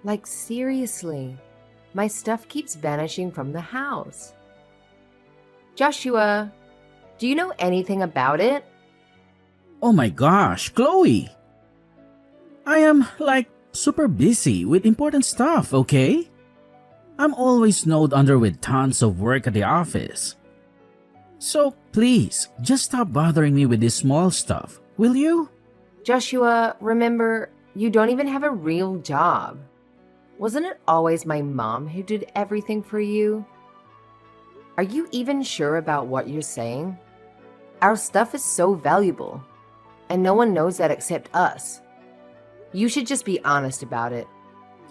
Like, seriously, my stuff keeps vanishing from the house. Joshua, do you know anything about it? Oh my gosh, Chloe! I am like super busy with important stuff, okay? I'm always snowed under with tons of work at the office. So please, just stop bothering me with this small stuff, will you? Joshua, remember, you don't even have a real job. Wasn't it always my mom who did everything for you? Are you even sure about what you're saying? Our stuff is so valuable, and no one knows that except us. You should just be honest about it.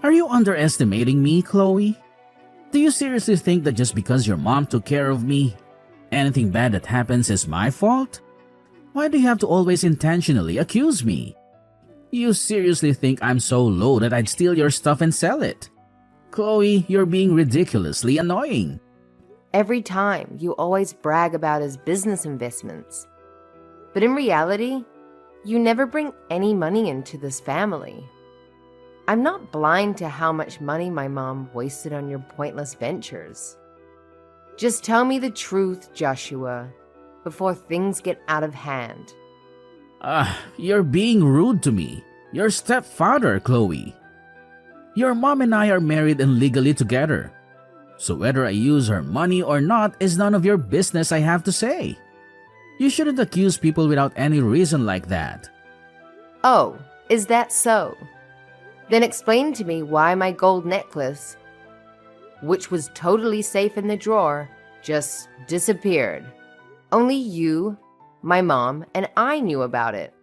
Are you underestimating me, Chloe? Do you seriously think that just because your mom took care of me, anything bad that happens is my fault? Why do you have to always intentionally accuse me? You seriously think I'm so low that I'd steal your stuff and sell it? Chloe, you're being ridiculously annoying. Every time, you always brag about his business investments. But in reality, you never bring any money into this family. I'm not blind to how much money my mom wasted on your pointless ventures. Just tell me the truth, Joshua, before things get out of hand. You're being rude to me. Your stepfather, Chloe. Your mom and I are married and legally together. So whether I use her money or not is none of your business, I have to say. You shouldn't accuse people without any reason like that. Oh, is that so? Then explain to me why my gold necklace, which was totally safe in the drawer, just disappeared. Only you, my mom, and I knew about it.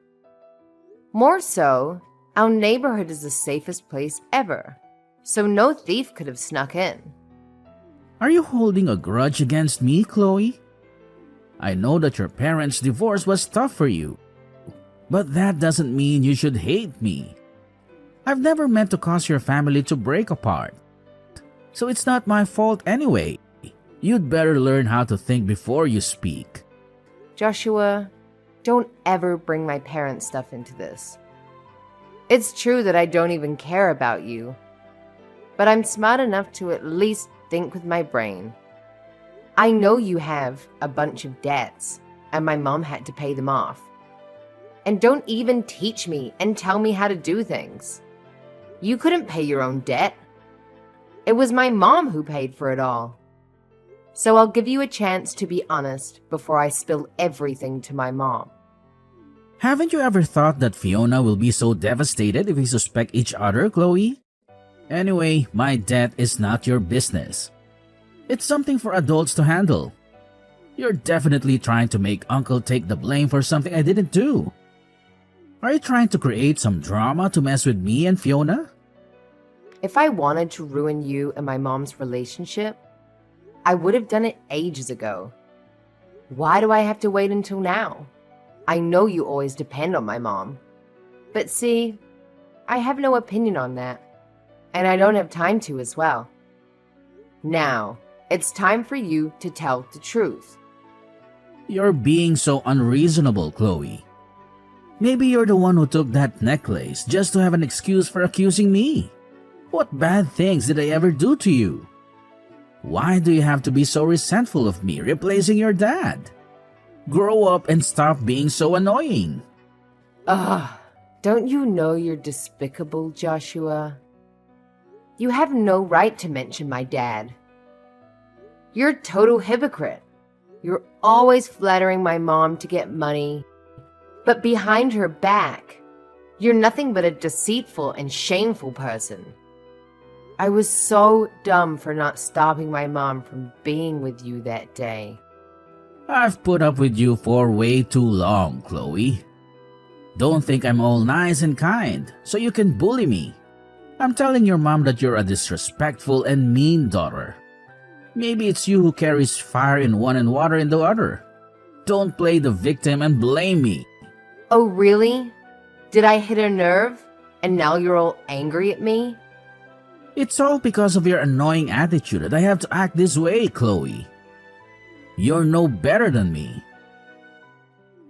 More so, our neighborhood is the safest place ever, so no thief could have snuck in. Are you holding a grudge against me, Chloe? I know that your parents' divorce was tough for you, but that doesn't mean you should hate me. I've never meant to cause your family to break apart, so it's not my fault anyway. You'd better learn how to think before you speak. Joshua, don't ever bring my parents' stuff into this. It's true that I don't even care about you, but I'm smart enough to at least think with my brain. I know you have a bunch of debts, and my mom had to pay them off. And don't even teach me and tell me how to do things. You couldn't pay your own debt. It was my mom who paid for it all. So I'll give you a chance to be honest before I spill everything to my mom. Haven't you ever thought that Fiona will be so devastated if we suspect each other, Chloe? Anyway, my debt is not your business. It's something for adults to handle. You're definitely trying to make Uncle take the blame for something I didn't do. Are you trying to create some drama to mess with me and Fiona? If I wanted to ruin you and my mom's relationship, I would have done it ages ago. Why do I have to wait until now? I know you always depend on my mom. But see, I have no opinion on that. And I don't have time to as well. Now, it's time for you to tell the truth. You're being so unreasonable, Chloe. Maybe you're the one who took that necklace just to have an excuse for accusing me. What bad things did I ever do to you? Why do you have to be so resentful of me replacing your dad? Grow up and stop being so annoying. Don't you know you're despicable, Joshua? You have no right to mention my dad. You're a total hypocrite. You're always flattering my mom to get money, but behind her back, you're nothing but a deceitful and shameful person. I was so dumb for not stopping my mom from being with you that day. I've put up with you for way too long, Chloe. Don't think I'm all nice and kind, so you can bully me. I'm telling your mom that you're a disrespectful and mean daughter. Maybe it's you who carries fire in one and water in the other. Don't play the victim and blame me. Oh, really? Did I hit a nerve, and now you're all angry at me? It's all because of your annoying attitude that I have to act this way, Chloe. You're no better than me.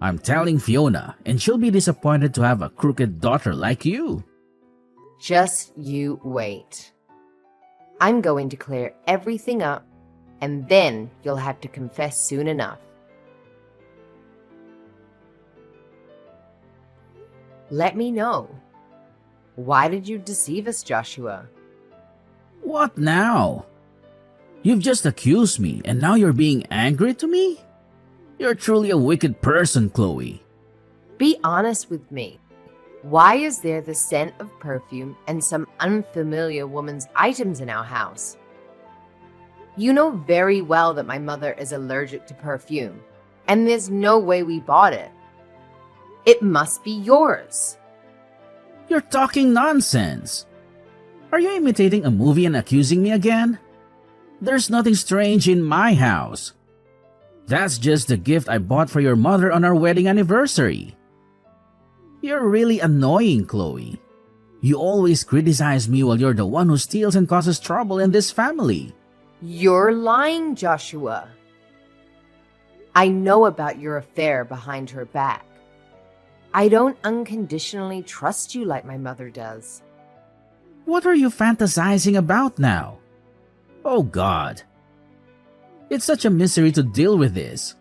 I'm telling Fiona, and she'll be disappointed to have a crooked daughter like you. Just you wait. I'm going to clear everything up, and then you'll have to confess soon enough. Let me know. Why did you deceive us, Joshua? What now? You've just accused me and now you're being angry to me? You're truly a wicked person, Chloe. Be honest with me. Why is there the scent of perfume and some unfamiliar woman's items in our house? You know very well that my mother is allergic to perfume, and there's no way we bought it. It must be yours. You're talking nonsense. Are you imitating a movie and accusing me again? There's nothing strange in my house. That's just the gift I bought for your mother on our wedding anniversary. You're really annoying, Chloe. You always criticize me while you're the one who steals and causes trouble in this family. You're lying, Joshua. I know about your affair behind her back. I don't unconditionally trust you like my mother does. What are you fantasizing about now? Oh God. It's such a misery to deal with this.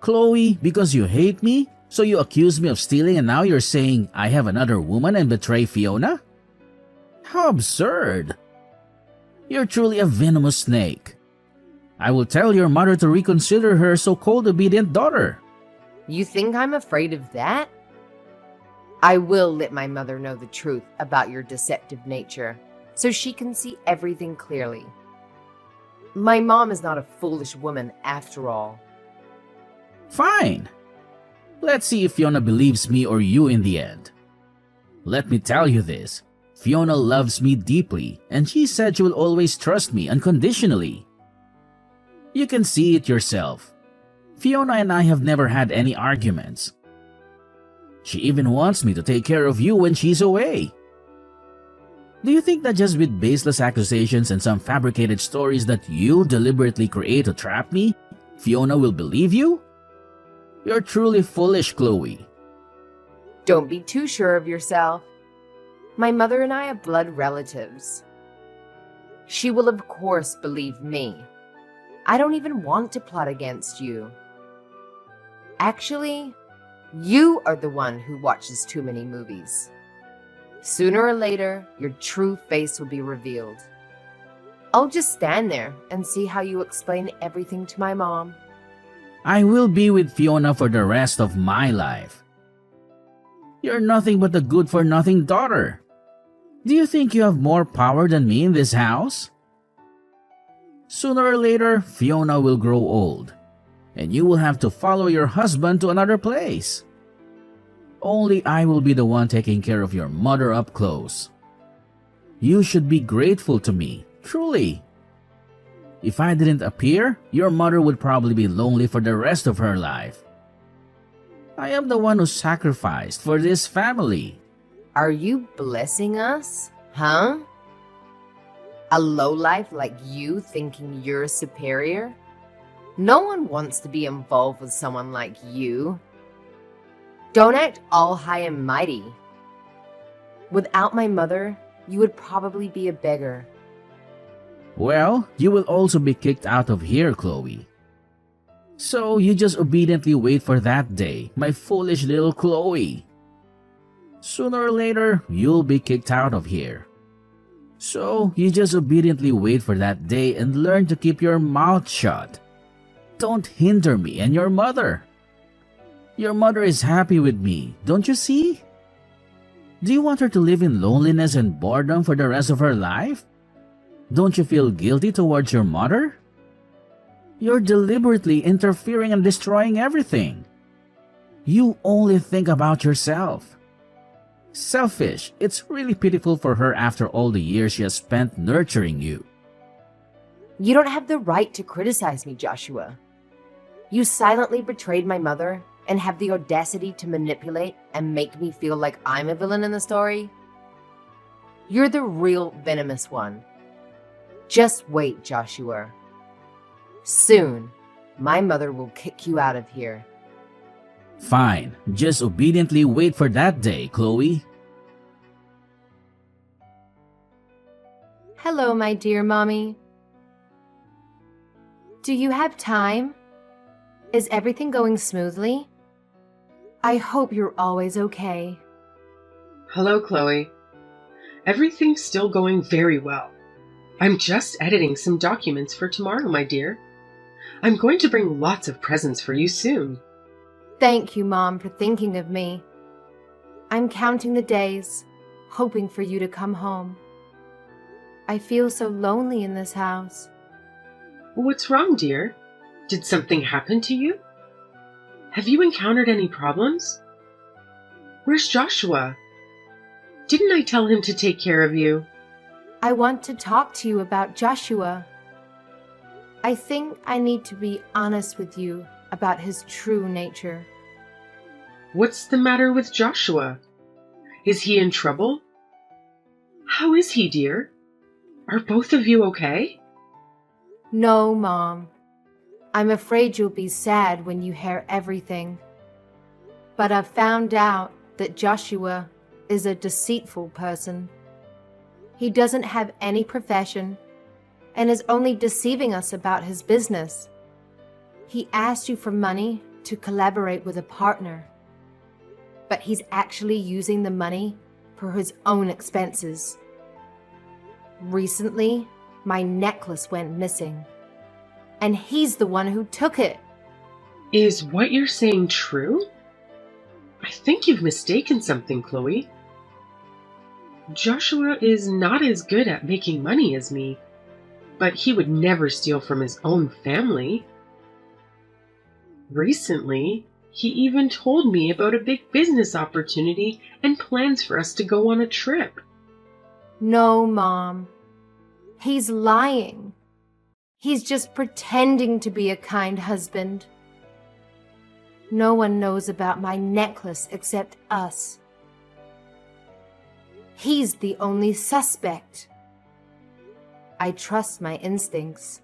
Chloe, because you hate me, so you accuse me of stealing and now you're saying I have another woman and betray Fiona? How absurd. You're truly a venomous snake. I will tell your mother to reconsider her so-called obedient daughter. You think I'm afraid of that? I will let my mother know the truth about your deceptive nature, so she can see everything clearly. My mom is not a foolish woman after all. Fine. Let's see if Fiona believes me or you in the end. Let me tell you this. Fiona loves me deeply, and she said she will always trust me unconditionally. You can see it yourself. Fiona and I have never had any arguments. She even wants me to take care of you when she's away. Do you think that just with baseless accusations and some fabricated stories that you deliberately create to trap me, Fiona will believe you? You're truly foolish, Chloe. Don't be too sure of yourself. My mother and I are blood relatives. She will of course believe me. I don't even want to plot against you. Actually, you are the one who watches too many movies. Sooner or later, your true face will be revealed. I'll just stand there and see how you explain everything to my mom. I will be with Fiona for the rest of my life. You're nothing but a good-for-nothing daughter. Do you think you have more power than me in this house? Sooner or later, Fiona will grow old, and you will have to follow your husband to another place. Only I will be the one taking care of your mother up close. You should be grateful to me, truly. If I didn't appear, your mother would probably be lonely for the rest of her life. I am the one who sacrificed for this family. Are you blessing us? Huh? A lowlife like you thinking you're superior? No one wants to be involved with someone like you. Don't act all high and mighty. Without my mother, you would probably be a beggar. Well, you will also be kicked out of here, Chloe. So you just obediently wait for that day, my foolish little Chloe. Sooner or later, you'll be kicked out of here. So you just obediently wait for that day and learn to keep your mouth shut. Don't hinder me and your mother. Your mother is happy with me, don't you see? Do you want her to live in loneliness and boredom for the rest of her life? Don't you feel guilty towards your mother? You're deliberately interfering and destroying everything. You only think about yourself. Selfish. It's really pitiful for her after all the years she has spent nurturing you. You don't have the right to criticize me, Joshua. You silently betrayed my mother and have the audacity to manipulate and make me feel like I'm a villain in the story. You're the real venomous one. Just wait, Joshua. Soon, my mother will kick you out of here. Fine, just obediently wait for that day, Chloe. Hello, my dear mommy. Do you have time? Is everything going smoothly? I hope you're always okay. Hello, Chloe. Everything's still going very well. I'm just editing some documents for tomorrow, my dear. I'm going to bring lots of presents for you soon. Thank you, Mom, for thinking of me. I'm counting the days, hoping for you to come home. I feel so lonely in this house. What's wrong, dear? Did something happen to you? Have you encountered any problems? Where's Joshua? Didn't I tell him to take care of you? I want to talk to you about Joshua. I think I need to be honest with you about his true nature. What's the matter with Joshua? Is he in trouble? How is he, dear? Are both of you okay? No, Mom. I'm afraid you'll be sad when you hear everything. But I've found out that Joshua is a deceitful person. He doesn't have any profession and is only deceiving us about his business. He asked you for money to collaborate with a partner, but he's actually using the money for his own expenses. Recently, my necklace went missing, and he's the one who took it. Is what you're saying true? I think you've mistaken something, Chloe. Joshua is not as good at making money as me, but he would never steal from his own family. Recently, he even told me about a big business opportunity and plans for us to go on a trip. No, Mom. He's lying. He's just pretending to be a kind husband. No one knows about my necklace except us. He's the only suspect. I trust my instincts.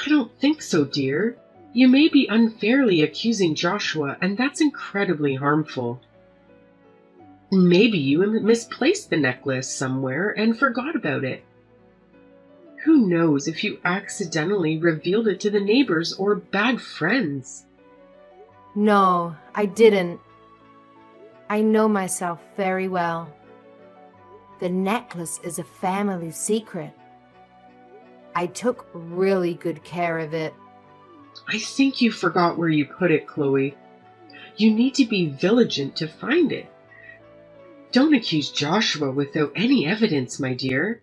I don't think so, dear. You may be unfairly accusing Joshua, and that's incredibly harmful. Maybe you misplaced the necklace somewhere and forgot about it. Who knows if you accidentally revealed it to the neighbors or bad friends? No, I didn't. I know myself very well. The necklace is a family secret. I took really good care of it. I think you forgot where you put it, Chloe. You need to be vigilant to find it. Don't accuse Joshua without any evidence, my dear.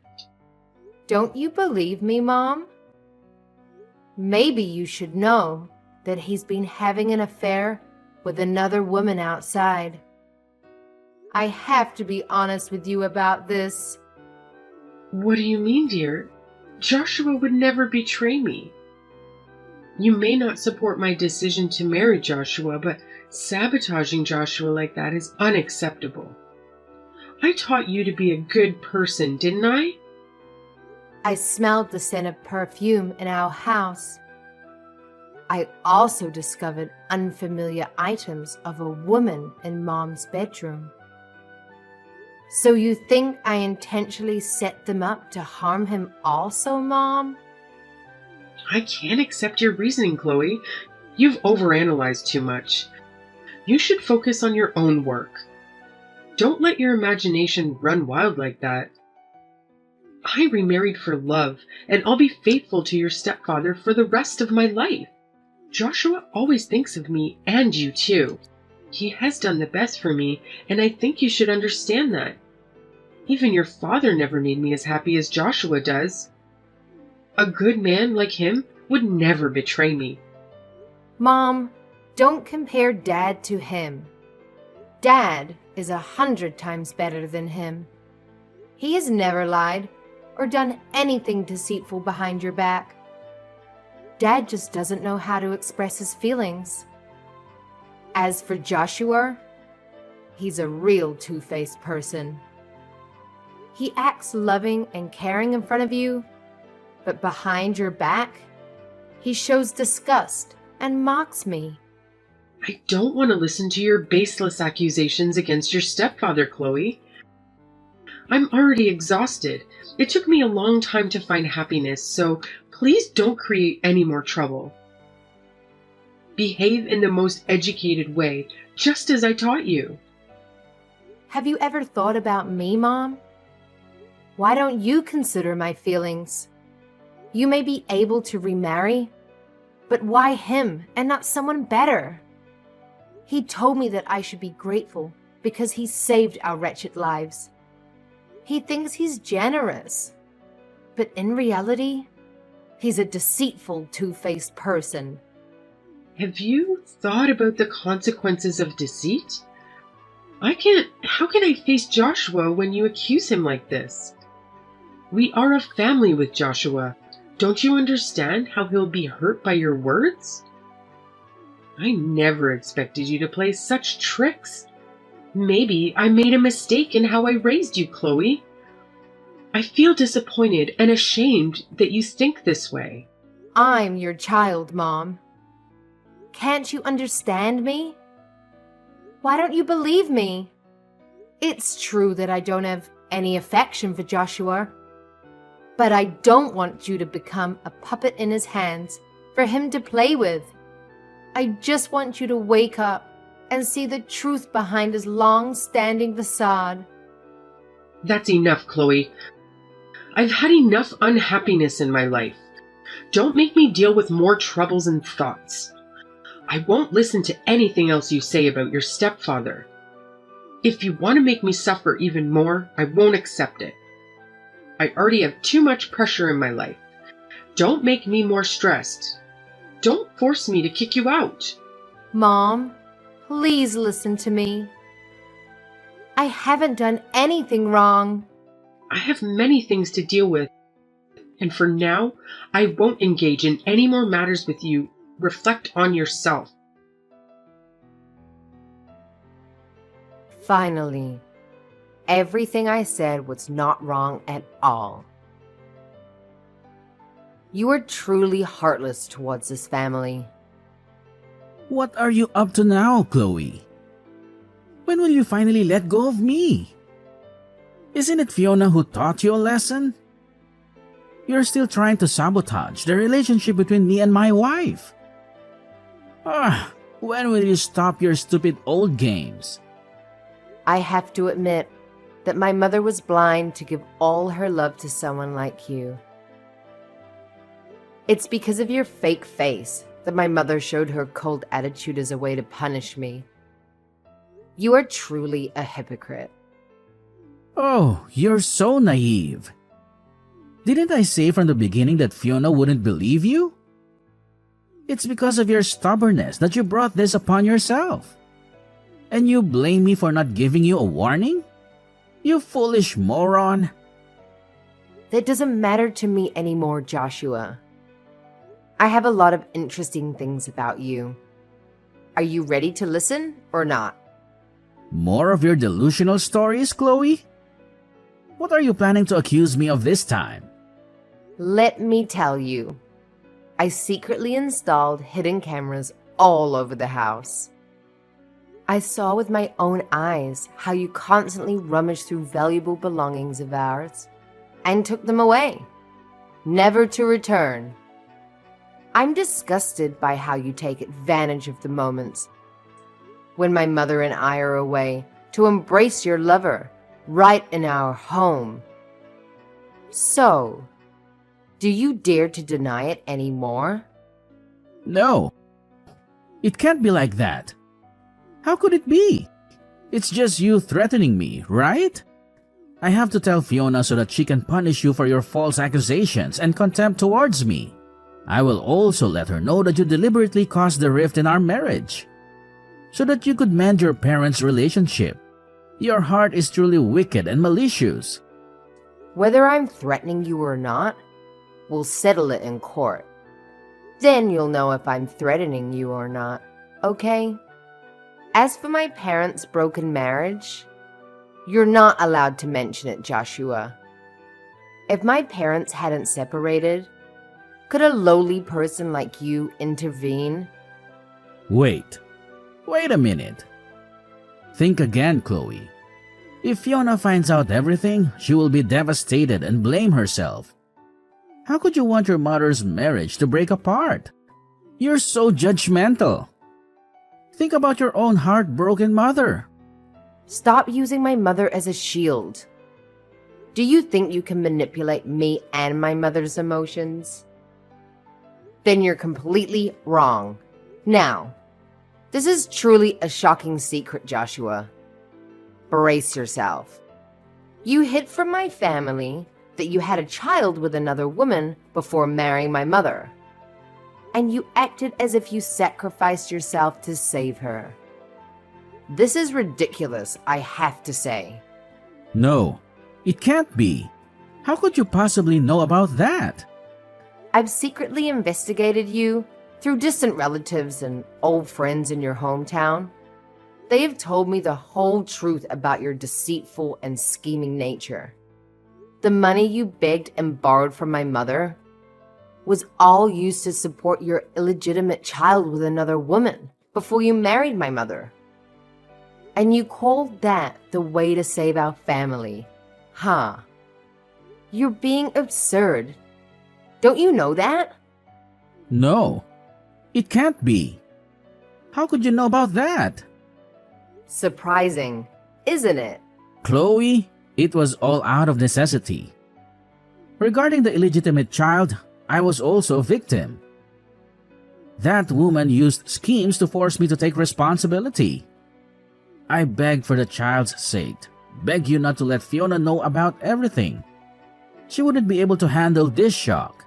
Don't you believe me, Mom? Maybe you should know that he's been having an affair with another woman outside. I have to be honest with you about this. What do you mean, dear? Joshua would never betray me. You may not support my decision to marry Joshua, but sabotaging Joshua like that is unacceptable. I taught you to be a good person, didn't I? I smelled the scent of perfume in our house. I also discovered unfamiliar items of a woman in Mom's bedroom. So you think I intentionally set them up to harm him also, Mom? I can't accept your reasoning, Chloe. You've overanalyzed too much. You should focus on your own work. Don't let your imagination run wild like that. I remarried for love, and I'll be faithful to your stepfather for the rest of my life. Joshua always thinks of me and you too. He has done the best for me, and I think you should understand that. Even your father never made me as happy as Joshua does. A good man like him would never betray me. Mom, don't compare Dad to him. Dad is 100 times better than him. He has never lied or done anything deceitful behind your back. Dad just doesn't know how to express his feelings. As for Joshua, he's a real two-faced person. He acts loving and caring in front of you, but behind your back, he shows disgust and mocks me. I don't want to listen to your baseless accusations against your stepfather, Chloe. I'm already exhausted. It took me a long time to find happiness, so please don't create any more trouble. Behave in the most educated way, just as I taught you. Have you ever thought about me, Mom? Why don't you consider my feelings? You may be able to remarry, but why him and not someone better? He told me that I should be grateful because he saved our wretched lives. He thinks he's generous, but in reality, he's a deceitful, two-faced person. Have you thought about the consequences of deceit? How can I face Joshua when you accuse him like this? We are a family with Joshua. Don't you understand how he'll be hurt by your words? I never expected you to play such tricks. Maybe I made a mistake in how I raised you, Chloe. I feel disappointed and ashamed that you think this way. I'm your child, Mom. Can't you understand me? Why don't you believe me? It's true that I don't have any affection for Joshua, but I don't want you to become a puppet in his hands for him to play with. I just want you to wake up and see the truth behind his long-standing facade. That's enough, Chloe. I've had enough unhappiness in my life. Don't make me deal with more troubles and thoughts. I won't listen to anything else you say about your stepfather. If you want to make me suffer even more, I won't accept it. I already have too much pressure in my life. Don't make me more stressed. Don't force me to kick you out. Mom, please listen to me. I haven't done anything wrong. I have many things to deal with, and for now, I won't engage in any more matters with you. Reflect on yourself. Finally, everything I said was not wrong at all. You are truly heartless towards this family. What are you up to now, Chloe? When will you finally let go of me? Isn't it Fiona who taught you a lesson? You're still trying to sabotage the relationship between me and my wife. When will you stop your stupid old games? I have to admit that my mother was blind to give all her love to someone like you. It's because of your fake face that my mother showed her cold attitude as a way to punish me. You are truly a hypocrite. Oh, you're so naive. Didn't I say from the beginning that Fiona wouldn't believe you? It's because of your stubbornness that you brought this upon yourself. And you blame me for not giving you a warning? You foolish moron. That doesn't matter to me anymore, Joshua. I have a lot of interesting things about you. Are you ready to listen or not? More of your delusional stories, Chloe? What are you planning to accuse me of this time? Let me tell you. I secretly installed hidden cameras all over the house. I saw with my own eyes how you constantly rummaged through valuable belongings of ours and took them away, never to return. I'm disgusted by how you take advantage of the moments when my mother and I are away to embrace your lover right in our home. So, do you dare to deny it anymore? No. It can't be like that. How could it be? It's just you threatening me, right? I have to tell Fiona so that she can punish you for your false accusations and contempt towards me. I will also let her know that you deliberately caused the rift in our marriage, so that you could mend your parents' relationship. Your heart is truly wicked and malicious. Whether I'm threatening you or not, we'll settle it in court. Then you'll know if I'm threatening you or not, okay? As for my parents' broken marriage, you're not allowed to mention it, Joshua. If my parents hadn't separated, could a lowly person like you intervene? Wait a minute. Think again, Chloe. If Fiona finds out everything, she will be devastated and blame herself. How could you want your mother's marriage to break apart? You're so judgmental. Think about your own heartbroken mother. Stop using my mother as a shield. Do you think you can manipulate me and my mother's emotions? Then you're completely wrong. Now, this is truly a shocking secret, Joshua. Brace yourself. You hid from my family that you had a child with another woman before marrying my mother. And you acted as if you sacrificed yourself to save her. This is ridiculous, I have to say. No, it can't be. How could you possibly know about that? I've secretly investigated you through distant relatives and old friends in your hometown. They have told me the whole truth about your deceitful and scheming nature. The money you begged and borrowed from my mother was all used to support your illegitimate child with another woman before you married my mother. And you called that the way to save our family, huh? You're being absurd. Don't you know that? No, it can't be. How could you know about that? Surprising, isn't it? Chloe, it was all out of necessity. Regarding the illegitimate child, I was also a victim. That woman used schemes to force me to take responsibility. I begged for the child's sake, begged you not to let Fiona know about everything. She wouldn't be able to handle this shock.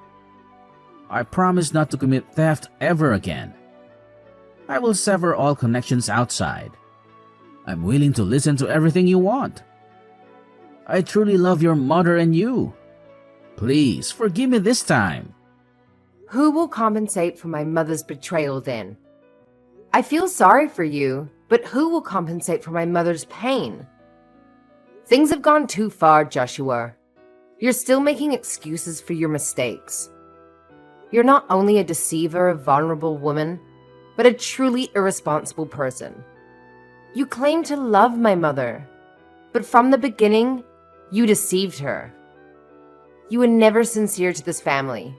I promised not to commit theft ever again. I will sever all connections outside. I'm willing to listen to everything you want. I truly love your mother and you. Please, forgive me this time. Who will compensate for my mother's betrayal then? I feel sorry for you, but who will compensate for my mother's pain? Things have gone too far, Joshua. You're still making excuses for your mistakes. You're not only a deceiver, a vulnerable woman, but a truly irresponsible person. You claim to love my mother, but from the beginning, you deceived her. You were never sincere to this family.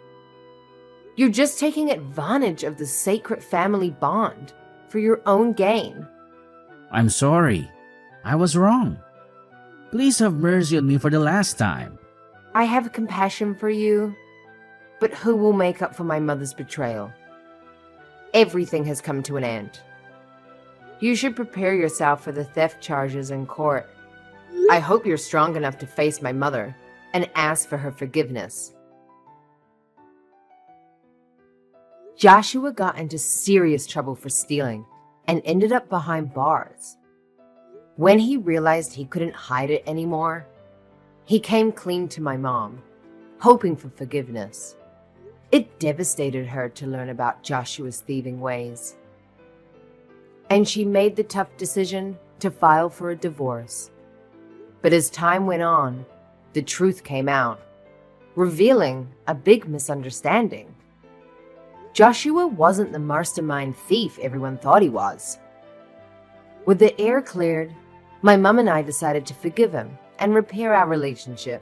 You're just taking advantage of the sacred family bond for your own gain. I'm sorry. I was wrong. Please have mercy on me for the last time. I have compassion for you, but who will make up for my mother's betrayal? Everything has come to an end. You should prepare yourself for the theft charges in court. I hope you're strong enough to face my mother and ask for her forgiveness. Joshua got into serious trouble for stealing and ended up behind bars. When he realized he couldn't hide it anymore, he came clean to my mom, hoping for forgiveness. It devastated her to learn about Joshua's thieving ways. And she made the tough decision to file for a divorce. But as time went on, the truth came out, revealing a big misunderstanding. Joshua wasn't the mastermind thief everyone thought he was. With the air cleared, my mom and I decided to forgive him and repair our relationship.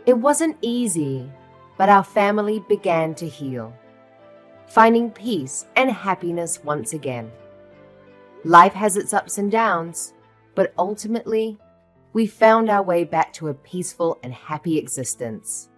It wasn't easy, but our family began to heal, finding peace and happiness once again. Life has its ups and downs, but ultimately, we found our way back to a peaceful and happy existence.